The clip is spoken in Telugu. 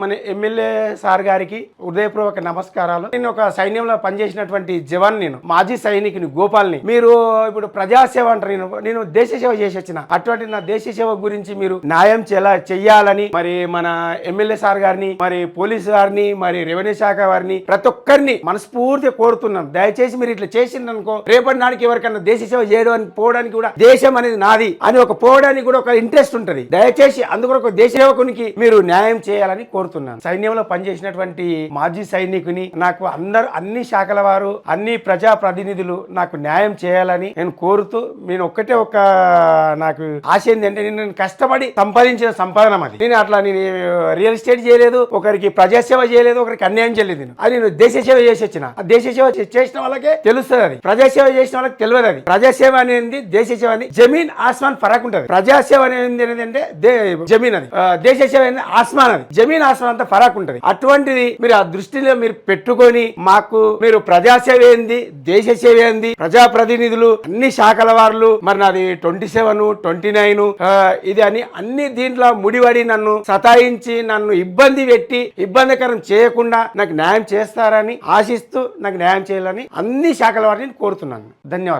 మన ఎమ్మెల్యే సార్ గారికి హృదయపూర్వక నమస్కారాలు. నేను ఒక సైన్యంలో పనిచేసినటువంటి జవాన్, నేను మాజీ సైనికుని గోపాల్ని. మీరు ఇప్పుడు ప్రజాసేవ అంటారు, నేను దేశ సేవ చేసి వచ్చిన. అటువంటి నా దేశ సేవ గురించి మీరు న్యాయం చెయ్యాలని మరి మన ఎమ్మెల్యే సార్ గారిని, మరి పోలీసు గారిని, మరి రెవెన్యూ శాఖ వారిని, ప్రతి ఒక్కరిని మనస్ఫూర్తిగా కోరుతున్నాను. దయచేసి మీరు ఇట్లా చేసిందనుకో, రేపటి నాటికి ఎవరికన్నా దేశ సేవ చేయడానికి పోవడానికి కూడా, దేశం అనేది నాది అని ఒక పోవడానికి కూడా ఒక ఇంట్రెస్ట్ ఉంటుంది. దయచేసి అందుకు ఒక దేశ సేవకునికి మీరు న్యాయం చేయాలని కోరుతున్నాను. సైన్యంలో పనిచేసినటువంటి మాజీ సైనికుని, నాకు అన్ని శాఖల వారు, అన్ని ప్రజా ప్రతినిధులు నాకు న్యాయం చేయాలని నేను కోరుతూ, నేను ఒక్కటే ఒక నాకు ఆశ ఏంటంటే, నేను కష్టపడి సంపాదించిన సంపాదన అది. నేను అట్లా నేను రియల్ ఎస్టేట్ చేయలేదు, ఒకరికి ప్రజాసేవ చేయలేదు, ఒకరికి అన్యాయం చేయలేదు. అది నేను దేశ సేవ చేసి వచ్చిన. ఆ దేశ సేవ చేసిన వాళ్ళకే తెలుస్తుంది, అది ప్రజాసేవ చేసిన వాళ్ళకి తెలియదు. అది ప్రజాసేవ అనేది దేశ సేవ అని జమీన్ ఆస్మాన్ ఫరక్ ఉంటుంది. ప్రజాసేవ అనేది ఏంటంటే జమీన్, అది దేశ సేవ అనేది ఆస్మాన్, అది జమీన్ ఆస్మాన్ అంతా ఫరాక్ ఉంటుంది. అటువంటిది మీరు ఆ దృష్టిలో మీరు పెట్టుకొని, మాకు మీరు ప్రజాసేవ ఏంది, దేశ సేవ ఏంది, ప్రజాప్రతినిధులు, అన్ని శాఖల వారు, మరి నాది 27, 29 ఇది అని అన్ని దీంట్లో ముడిపడి నన్ను సతాయించి, నన్ను ఇబ్బంది పెట్టి, ఇబ్బందికరం చేయకుండా నాకు న్యాయం చేస్తారని ఆశిస్తూ, నాకు న్యాయం చేయాలని అన్ని శాఖల వారిని కోరుతున్నాను. ధన్యవాదాలు.